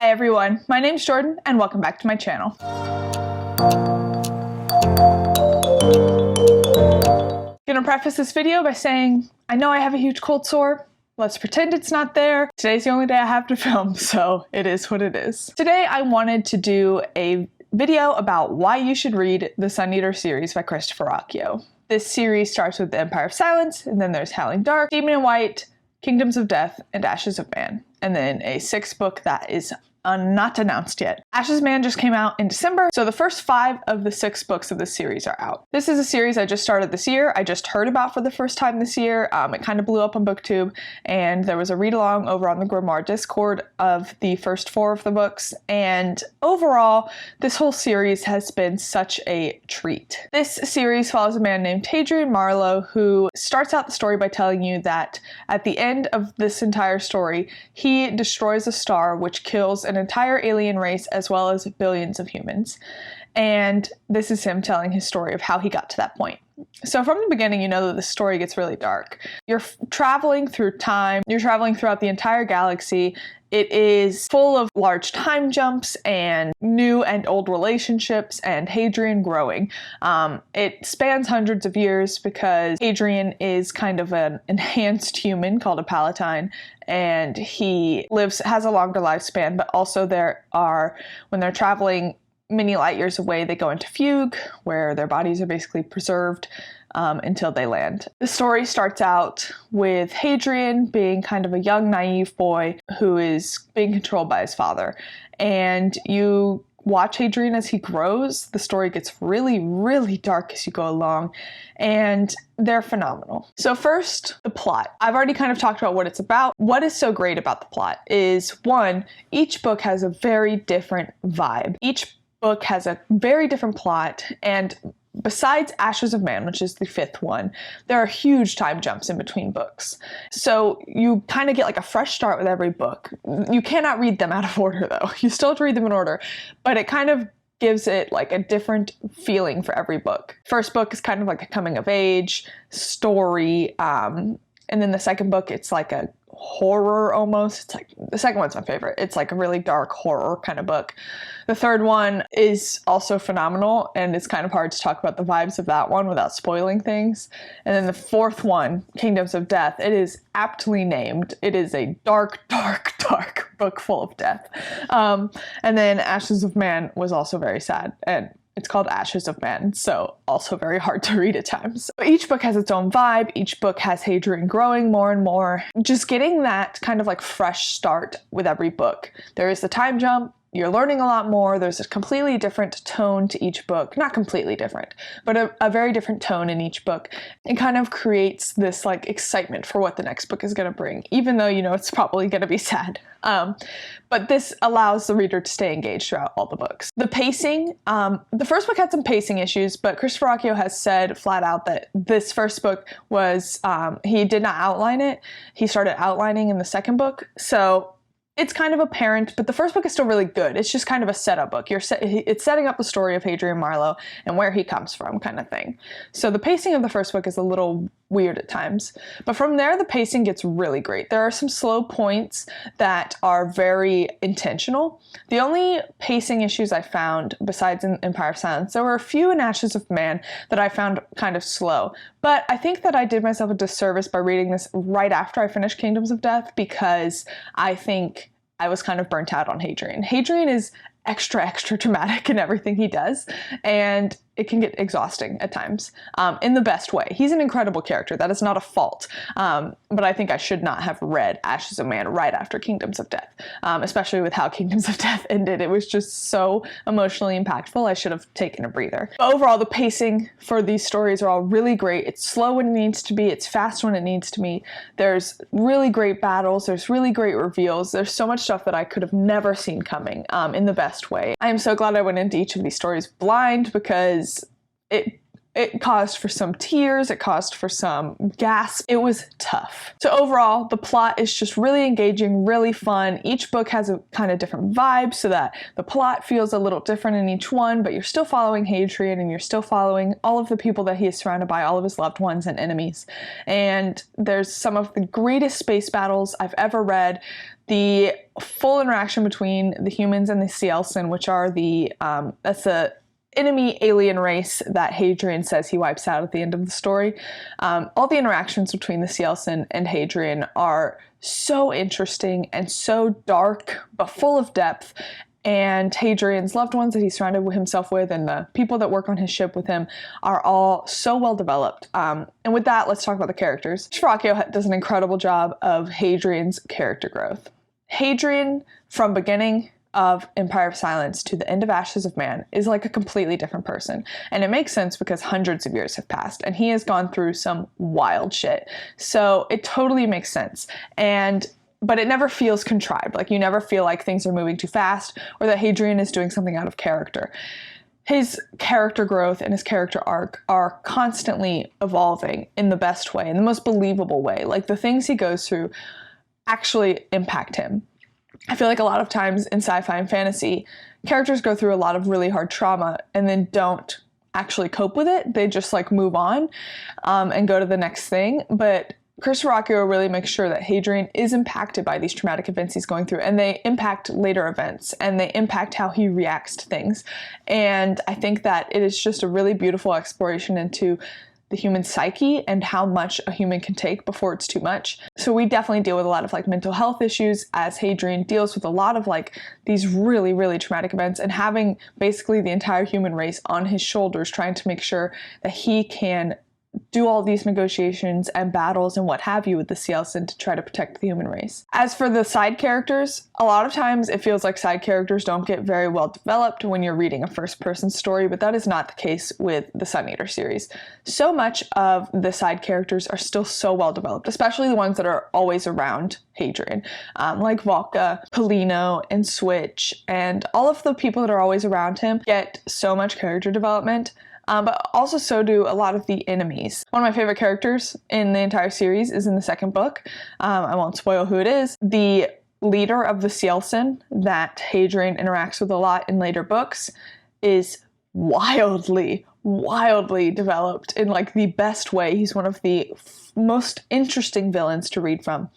Hi everyone, my name's Jordan and welcome back to my channel. I'm gonna preface this video by saying, I know I have a huge cold sore. Let's pretend it's not there. Today's the only day I have to film, so it is what it is. Today I wanted to do a video about why you should read the Suneater series by Christopher Ruocchio. This series starts with The Empire of Silence, and then there's Howling Dark, Demon in White, Kingdoms of Death, and Ashes of Man. And then a sixth book that is not announced yet. Ashes of Man just came out in December, so the first 5 of the 6 books of this series are out. This is a series I just started this year. I just heard about for the first time this year. It kind of blew up on BookTube, and there was a read-along over on the Grimoire Discord of the first 4 of the books, and overall, this whole series has been such a treat. This series follows a man named Hadrian Marlowe who starts out the story by telling you that at the end of this entire story, he destroys a star which kills an entire alien race as well as billions of humans. And this is him telling his story of how he got to that point. So from the beginning, you know that the story gets really dark. You're traveling through time, you're traveling throughout the entire galaxy. It is full of large time jumps and new and old relationships and Hadrian growing. It spans hundreds of years because Hadrian is kind of an enhanced human called a Palatine, and he has a longer lifespan, but also when they're traveling many light years away, they go into fugue, where their bodies are basically preserved until they land. The story starts out with Hadrian being kind of a young, naive boy who is being controlled by his father. And you watch Hadrian as he grows. The story gets really, really dark as you go along, and they're phenomenal. So first, the plot. I've already kind of talked about what it's about. What is so great about the plot is, one, each book has a very different vibe. Each book has a very different plot, and besides Ashes of Man, which is the 5th one, there are huge time jumps in between books. So you kind of get like a fresh start with every book. You cannot read them out of order though. You still have to read them in order, but it kind of gives it like a different feeling for every book. First book is kind of like a coming of age story, and then the second book, it's like a horror almost. It's like, the second one's my favorite. It's like a really dark horror kind of book. The third one is also phenomenal, and it's kind of hard to talk about the vibes of that one without spoiling things. And then the 4th one, Kingdoms of Death, it is aptly named. It is a dark, dark, dark book full of death. And then Ashes of Man was also very sad, and it's called Ashes of Man, so also very hard to read at times. Each book has its own vibe. Each book has Hadrian growing more and more. Just getting that kind of like fresh start with every book. There is the time jump. You're learning a lot more. There's a completely different tone to each book. Not completely different, but a very different tone in each book. It kind of creates this like excitement for what the next book is going to bring, even though you know it's probably going to be sad. But this allows the reader to stay engaged throughout all the books. The pacing, the first book had some pacing issues, but Christopher Ruocchio has said flat out that this first book was, he did not outline it. He started outlining in the second book. So it's kind of apparent, but the first book is still really good. It's just kind of a setup book. It's setting up the story of Hadrian Marlowe and where he comes from, kind of thing. So the pacing of the first book is a little weird at times, but from there the pacing gets really great. There are some slow points that are very intentional. The only pacing issues I found, besides in Empire of Silence, there were a few in Ashes of Man that I found kind of slow, but I think that I did myself a disservice by reading this right after I finished Kingdoms of Death, because I think I was kind of burnt out on Hadrian. Hadrian is extra dramatic in everything he does, and it can get exhausting at times, in the best way. He's an incredible character. That is not a fault. But I think I should not have read Ashes of Man right after Kingdoms of Death, especially with how Kingdoms of Death ended. It was just so emotionally impactful. I should have taken a breather. But overall, the pacing for these stories are all really great. It's slow when it needs to be. It's fast when it needs to be. There's really great battles. There's really great reveals. There's so much stuff that I could have never seen coming, in the best way. I am so glad I went into each of these stories blind, because it caused for some tears, it caused for some gasps. It was tough. So overall, the plot is just really engaging, really fun. Each book has a kind of different vibe, so that the plot feels a little different in each one, but you're still following Hadrian, and you're still following all of the people that he is surrounded by, all of his loved ones and enemies. And there's some of the greatest space battles I've ever read. the full interaction between the humans and the Cielsen, which are that's the enemy alien race that Hadrian says he wipes out at the end of the story. All the interactions between the Cielsen and Hadrian are so interesting and so dark, but full of depth. And Hadrian's loved ones that he surrounded himself with and the people that work on his ship with him are all so well developed. And with that, let's talk about the characters. Verrocchio does an incredible job of Hadrian's character growth. Hadrian, from beginning of Empire of Silence to the end of Ashes of Man, is like a completely different person. And it makes sense because hundreds of years have passed and he has gone through some wild shit. So it totally makes sense. But it never feels contrived. Like, you never feel like things are moving too fast or that Hadrian is doing something out of character. His character growth and his character arc are constantly evolving in the best way, in the most believable way. Like, the things he goes through actually impact him. I feel like a lot of times in sci-fi and fantasy, characters go through a lot of really hard trauma and then don't actually cope with it. They just like move on and go to the next thing. But Chris Verrocchio really makes sure that Hadrian is impacted by these traumatic events he's going through, and they impact later events, and they impact how he reacts to things. And I think that it is just a really beautiful exploration into the human psyche and how much a human can take before it's too much. So we definitely deal with a lot of like mental health issues as Hadrian deals with a lot of like these really, really traumatic events, and having basically the entire human race on his shoulders, trying to make sure that he can do all these negotiations and battles and what have you with the Cielsen to try to protect the human race. As for the side characters, a lot of times it feels like side characters don't get very well developed when you're reading a first-person story, but that is not the case with the Suneater series. So much of the side characters are still so well developed, especially the ones that are always around Hadrian, like Valka, Polino, and Switch, and all of the people that are always around him get so much character development. But also so do a lot of the enemies. One of my favorite characters in the entire series is in the second book. I won't spoil who it is. The leader of the Cielsen that Hadrian interacts with a lot in later books is wildly developed in like the best way. He's one of the most interesting villains to read from.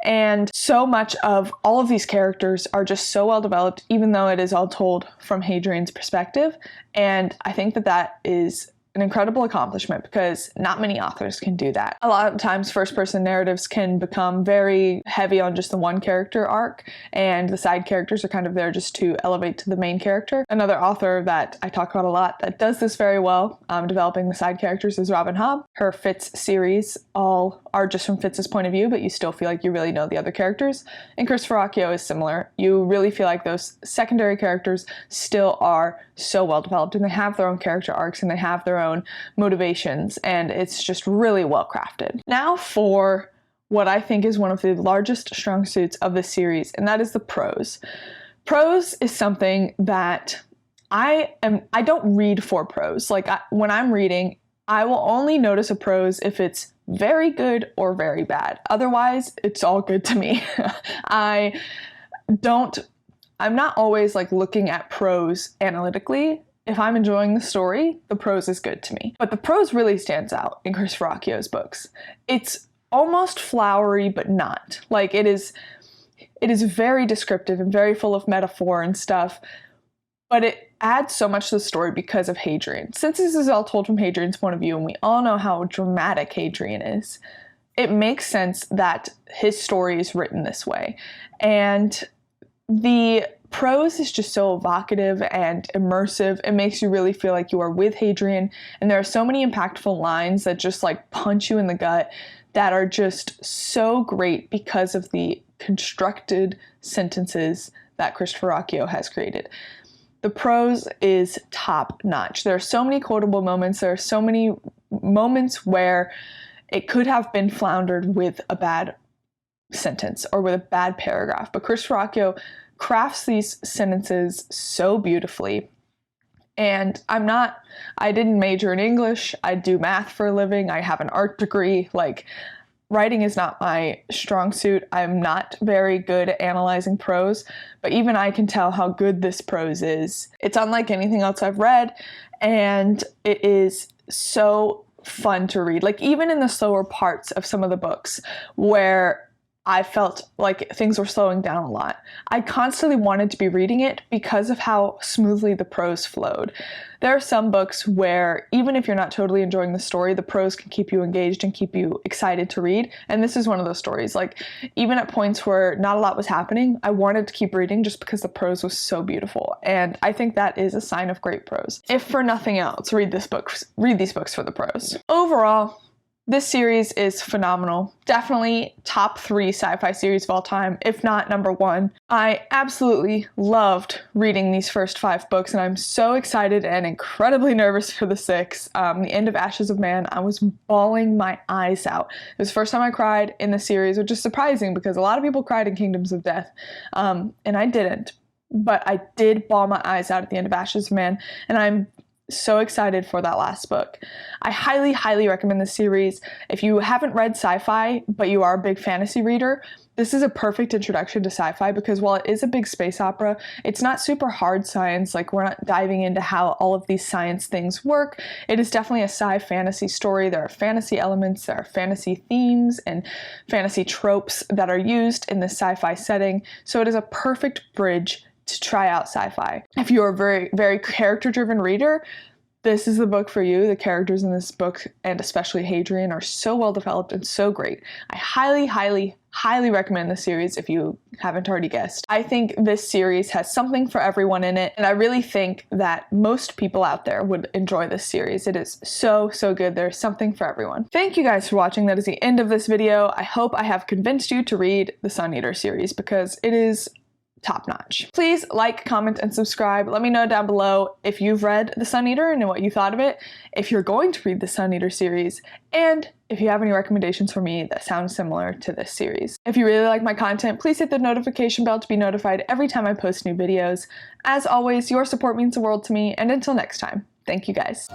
And so much of all of these characters are just so well developed, even though it is all told from Hadrian's perspective. And I think that that is an incredible accomplishment because not many authors can do that. A lot of times first-person narratives can become very heavy on just the one character arc, and the side characters are kind of there just to elevate to the main character. Another author that I talk about a lot that does this very well, developing the side characters, is Robin Hobb. Her Fitz series all are just from Fitz's point of view, but you still feel like you really know the other characters. And Chris Verrocchio is similar. You really feel like those secondary characters still are so well developed, and they have their own character arcs and they have their own motivations, and it's just really well crafted. Now for what I think is one of the largest strong suits of this series, and that is the prose. Prose is something that I don't read for prose. Like when I'm reading, I will only notice a prose if it's very good or very bad. Otherwise, it's all good to me. I'm not always like looking at prose analytically. If I'm enjoying the story, the prose is good to me. But the prose really stands out in Chris Verrocchio's books. It's almost flowery, but not. Like it is very descriptive and very full of metaphor and stuff, but it adds so much to the story because of Hadrian. Since this is all told from Hadrian's point of view, and we all know how dramatic Hadrian is, it makes sense that his story is written this way. And the prose is just so evocative and immersive. It makes you really feel like you are with Hadrian, and there are so many impactful lines that just like punch you in the gut that are just so great because of the constructed sentences that Chris Verrocchio has created. The prose is top notch. There are so many quotable moments. There are so many moments where it could have been floundered with a bad sentence or with a bad paragraph, but Chris Verrocchio crafts these sentences so beautifully. And I didn't major in English. I do math for a living. I have an art degree. Like, writing is not my strong suit. I'm not very good at analyzing prose, but even I can tell how good this prose is. It's unlike anything else I've read, and it is so fun to read. Like, even in the slower parts of some of the books where I felt like things were slowing down a lot. I constantly wanted to be reading it because of how smoothly the prose flowed. There are some books where even if you're not totally enjoying the story, the prose can keep you engaged and keep you excited to read. And this is one of those stories. Like, even at points where not a lot was happening, I wanted to keep reading just because the prose was so beautiful. And I think that is a sign of great prose. If for nothing else, read these books for the prose. Overall, this series is phenomenal. Definitely top 3 sci-fi series of all time, if not number 1. I absolutely loved reading these first 5 books, and I'm so excited and incredibly nervous for the 6th. The end of Ashes of Man, I was bawling my eyes out. It was the first time I cried in the series, which is surprising because a lot of people cried in Kingdoms of Death, and I didn't. But I did bawl my eyes out at the end of Ashes of Man, and I'm so excited for that last book. I highly, highly recommend this series. If you haven't read sci-fi, but you are a big fantasy reader, this is a perfect introduction to sci-fi because while it is a big space opera, it's not super hard science. Like, we're not diving into how all of these science things work. It is definitely a sci-fantasy story. There are fantasy elements, there are fantasy themes and fantasy tropes that are used in this sci-fi setting. So it is a perfect bridge to try out sci-fi. If you're a very, very character-driven reader, this is the book for you. The characters in this book, and especially Hadrian, are so well developed and so great. I highly, highly, highly recommend this series if you haven't already guessed. I think this series has something for everyone in it, and I really think that most people out there would enjoy this series. It is so, so good. There's something for everyone. Thank you guys for watching. That is the end of this video. I hope I have convinced you to read the Suneater series because it is top notch. Please like, comment, and subscribe. Let me know down below if you've read the Suneater and what you thought of it, if you're going to read the Suneater series, and if you have any recommendations for me that sound similar to this series. If you really like my content, please hit the notification bell to be notified every time I post new videos. As always, your support means the world to me, and until next time, thank you guys.